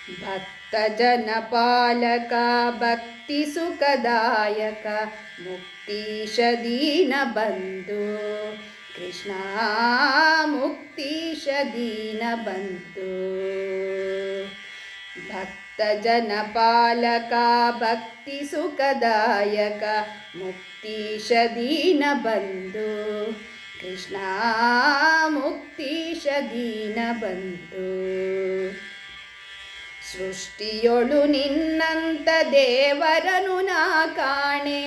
ಭಕ್ತ ಜನಪಾಲಕ ಭಕ್ತಿ ಸುಖದಾಯಕ ಮುಕ್ತೀಶ ದೀನ ಬಂಧು ಕೃಷ್ಣ ಮುಕ್ತೀಶ ದೀನ ಬಂಧು. ಭಕ್ತ ಜನಪಾಲಕ ಭಕ್ತಿ ಸುಖದಾಯಕ ಮುಕ್ತೀಶ ದೀನ ಬಂಧು ಕೃಷ್ಣ ಮುಕ್ತೀಶ ದೀನ ಬಂಧು. ಸೃಷ್ಟಿಯೊಳು ನಿನ್ನಂತ ದೇವರನು ನಾ ಕಾಣೆ,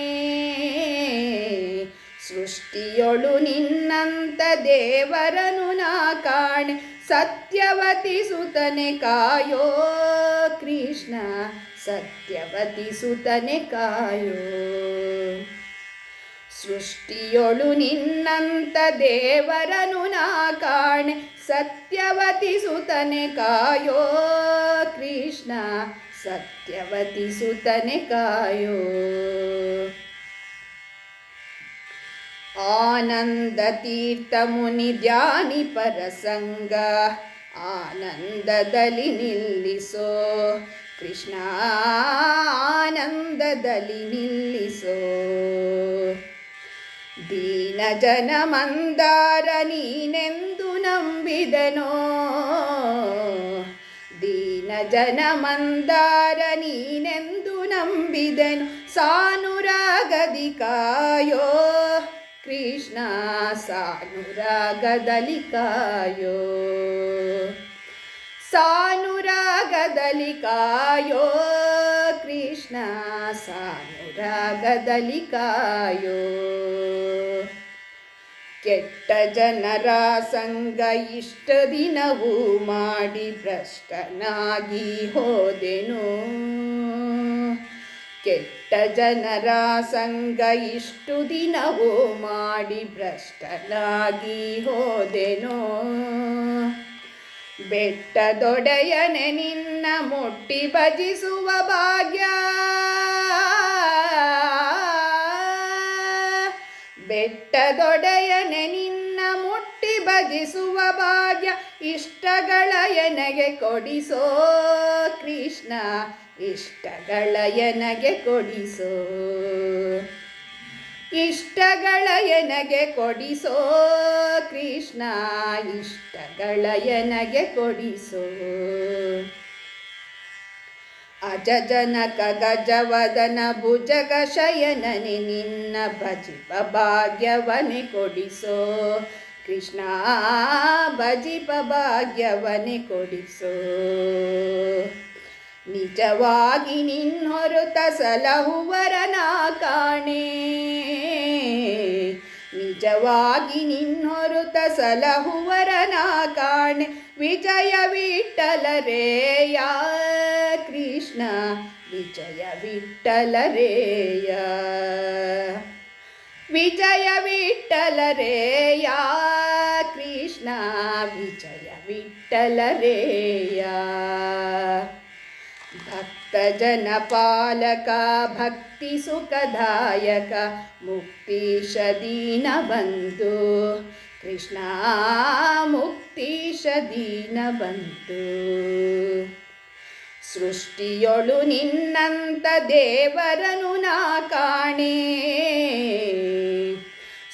ಸೃಷ್ಟಿಯೊಳು ನಿನ್ನಂತ ದೇವರನು ನಾ ಕಾಣೆ, ಸತ್ಯವತಿ ಸುತನೆ ಕಾಯೋ ಕೃಷ್ಣ ಸತ್ಯವತಿ ಸುತನೆ ಕಾಯೋ. ಸೃಷ್ಟಿಯೊಳು ನಿನ್ನಂತ ದೇವರನು ನಾ ಕಾಣೆ, ಸತ್ಯವತಿ ಸುತನೆ ಕಾಯೋ ಕೃಷ್ಣ ಸತ್ಯವತಿ ಸುತನೆ ಕಾಯೋ. ಆನಂದ ತೀರ್ಥ ಮುನಿ ಧ್ಯಾನಿ ಪರಸಂಗ ಆನಂದದಲ್ಲಿ ನಿಲ್ಲಿಸೋ ಕೃಷ್ಣ ಆನಂದದಲ್ಲಿ ನಿಲ್ಲಿಸೋ. ದೀನ ಜನ ಮಂದಾರ ನೀನೆಂದು ನಂಬಿದನೋ, ದೀನ ಜನ ಮಂದಾರ ನೀನೆಂದು ನಂಬಿದೆನು, ಸಾನುರಾಗದಿ ಕಾಯೋ ಕೃಷ್ಣ ಸಾನುರಾಗದಲ್ಲಿ ಕಾಯೋ. ಸಾನುರಾಗದಲ್ಲಿ ಕಾಯೋ ಕೃಷ್ಣ ಸಾನುರಾಗದಲ್ಲಿ ಕಾಯೋ. ಕೆಟ್ಟ ಜನರ ಸಂಗ ಇಷ್ಟ ದಿನವೂ ಮಾಡಿ ಭ್ರಷ್ಟನಾಗಿ ಹೋದೆನು, ಕೆಟ್ಟ ಜನರ ಸಂಗ ಇಷ್ಟು ದಿನವೂ ಮಾಡಿ ಭ್ರಷ್ಟನಾಗಿ ಹೋದೆನು. ಬೆಟ್ಟದೊಡೆಯನೆ ನಿನ್ನ ಮುಟ್ಟಿ ಭಜಿಸುವ ಭಾಗ್ಯ, ಬೆಟ್ಟದೊಡೆಯನೆ ನಿನ್ನ ಮುಟ್ಟಿ ಭಜಿಸುವ ಭಾಗ್ಯ, ಇಷ್ಟಗಳ ಎನಗೆ ಕೊಡಿಸೋ ಕೃಷ್ಣ ಇಷ್ಟಗಳ ಎನಗೆ ಕೊಡಿಸೋ. ಇಷ್ಟಗಳ ಎನಗೆ ಕೊಡಿಸೋ ಕೃಷ್ಣ ಇಷ್ಟಗಳ ಎನಗೆ ಕೊಡಿಸೋ. ಅಜಜನಕ ಗಜವದನ ಭುಜಗ ಶಯನನೆ ನಿನ್ನ ಭಜಿಪ ಭಾಗ್ಯವನೆ ಕೊಡಿಸೋ ಕೃಷ್ಣ ಭಜಿಪ ಭಾಗ್ಯವನೆ ಕೊಡಿಸೋ. ನಿಜವಾಗಿ ನಿನ್ನೊರುತ ಸಲಹುವರನ ಕಾಣೆ, ನಿಜವಾಗಿ ನಿನ್ನೊರುತ ಸಲಹುವರನ ಕಾಣೆ, ವಿಜಯ ವಿಠಲರೇಯ ಕೃಷ್ಣ ವಿಜಯ ವಿಠಲರೇಯ. ವಿಜಯ ವಿಠಲರೇಯ ಕೃಷ್ಣ ವಿಜಯ ವಿಠಲರೇಯ. ಭಕ್ತ ಜನಪಾಲಕ ಭಕ್ತಿ ಸುಖದಾಯಕ ಮುಕ್ತೀಶ ದೀನ ಬಂಧು ಕೃಷ್ಣ ಮುಕ್ತೀಶ ದೀನ ಬಂಧು. ಸೃಷ್ಟಿಯೊಳು ನಿನ್ನಂತ ದೇವರನು ನಾ ಕಾಣೆ,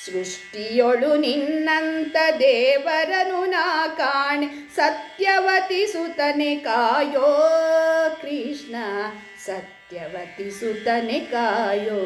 ಸೃಷ್ಟಿಯೊಳು ನಿನ್ನಂತ ದೇವರನು ನಾ ಕಾಣೆ, ಸತ್ಯವತಿ ಸುತನೆ ಕಾಯೋ ಕೃಷ್ಣ ಸತ್ಯವತಿ ಸುತನೆ ಕಾಯೋ.